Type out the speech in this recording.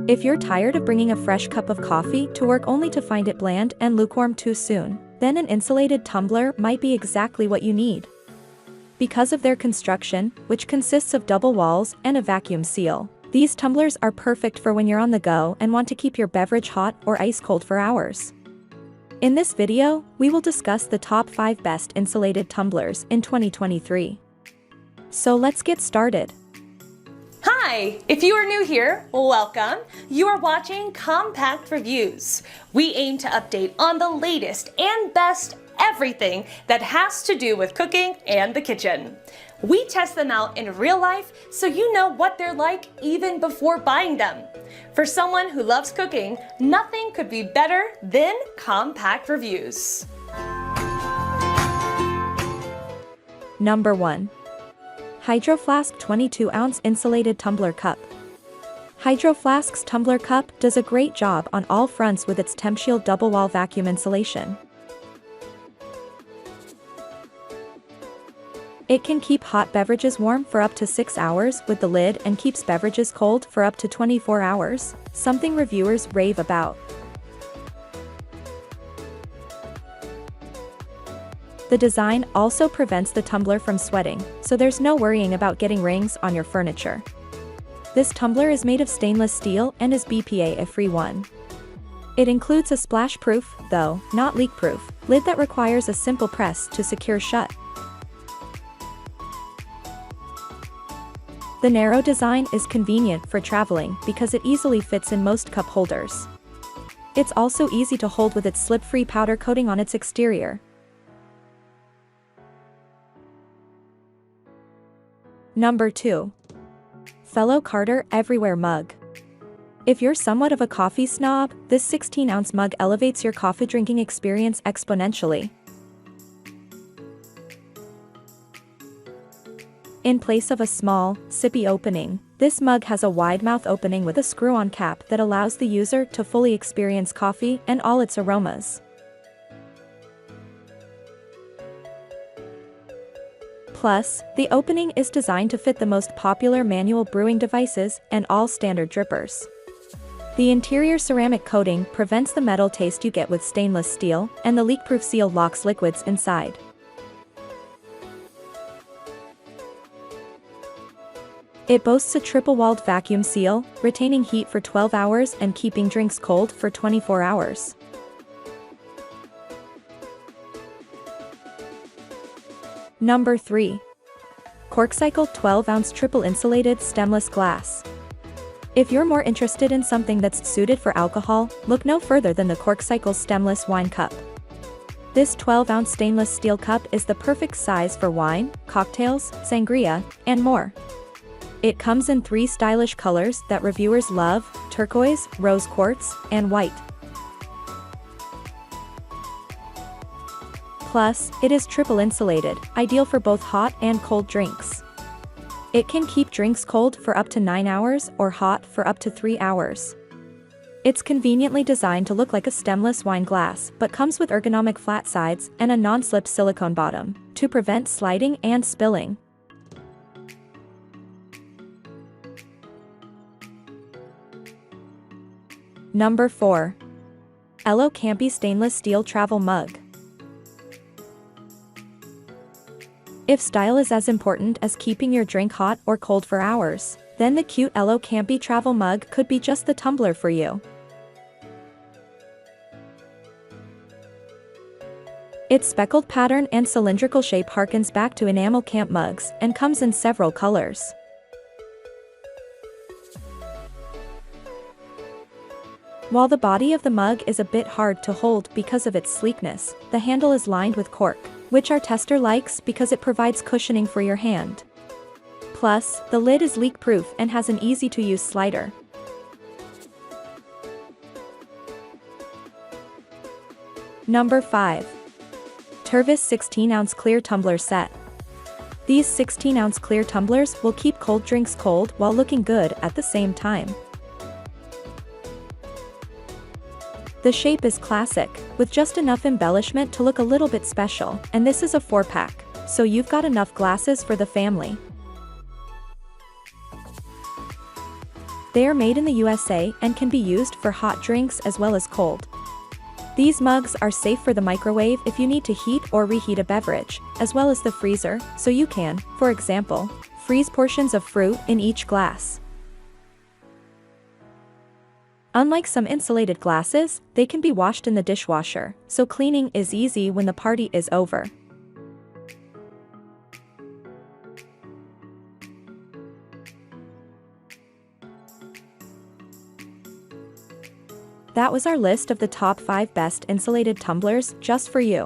If you're tired of bringing a fresh cup of coffee to work only to find it bland and lukewarm too soon, then an insulated tumbler might be exactly what you need. Because of their construction, which consists of double walls and a vacuum seal, these tumblers are perfect for when you're on the go and want to keep your beverage hot or ice cold for hours. In this video, we will discuss the top 5 best insulated tumblers in 2023. So let's get started. Hi! If you are new here, welcome. You are watching Compact Reviews. We aim to update on the latest and best everything that has to do with cooking and the kitchen. We test them out in real life so you know what they're like even before buying them. For someone who loves cooking, nothing could be better than Compact Reviews. Number 1. Hydro Flask 22-ounce Insulated Tumbler Cup. Hydro Flask's tumbler cup does a great job on all fronts with its TempShield double-wall vacuum insulation. It can keep hot beverages warm for up to 6 hours with the lid and keeps beverages cold for up to 24 hours, something reviewers rave about. The design also prevents the tumbler from sweating, so there's no worrying about getting rings on your furniture. This tumbler is made of stainless steel and is BPA-free. It includes a splash-proof, though not leak-proof, lid that requires a simple press to secure shut. The narrow design is convenient for traveling because it easily fits in most cup holders. It's also easy to hold with its slip-free powder coating on its exterior. Number 2. Fellow Carter Everywhere Mug. If you're somewhat of a coffee snob, this 16-ounce mug elevates your coffee drinking experience exponentially. In place of a small, sippy opening, this mug has a wide mouth opening with a screw-on cap that allows the user to fully experience coffee and all its aromas. Plus, the opening is designed to fit the most popular manual brewing devices and all standard drippers. The interior ceramic coating prevents the metal taste you get with stainless steel, and the leak-proof seal locks liquids inside. It boasts a triple-walled vacuum seal, retaining heat for 12 hours and keeping drinks cold for 24 hours. Number 3. Corkcicle 12-ounce Triple Insulated Stemless Glass. If you're more interested in something that's suited for alcohol, look no further than the Corkcicle Stemless Wine Cup. This 12-ounce stainless steel cup is the perfect size for wine, cocktails, sangria, and more. It comes in 3 stylish colors that reviewers love: turquoise, rose quartz, and white. Plus, it is triple insulated, ideal for both hot and cold drinks. It can keep drinks cold for up to 9 hours or hot for up to 3 hours. It's conveniently designed to look like a stemless wine glass, but comes with ergonomic flat sides and a non-slip silicone bottom to prevent sliding and spilling. Number 4. Ello Campy Stainless Steel Travel Mug. If style is as important as keeping your drink hot or cold for hours, then the cute Ello Campy travel mug could be just the tumbler for you. Its speckled pattern and cylindrical shape harkens back to enamel camp mugs and comes in several colors. While the body of the mug is a bit hard to hold because of its sleekness, the handle is lined with cork, which our tester likes because it provides cushioning for your hand. Plus, the lid is leak-proof and has an easy-to-use slider. Number 5. Tervis 16-ounce Clear Tumbler Set. These 16-ounce clear tumblers will keep cold drinks cold while looking good at the same time. The shape is classic, with just enough embellishment to look a little bit special, and this is a 4-pack, so you've got enough glasses for the family. They are made in the USA and can be used for hot drinks as well as cold. These mugs are safe for the microwave if you need to heat or reheat a beverage, as well as the freezer, so you can, for example, freeze portions of fruit in each glass. Unlike some insulated glasses, they can be washed in the dishwasher, so cleaning is easy when the party is over. That was our list of the top 5 best insulated tumblers just for you.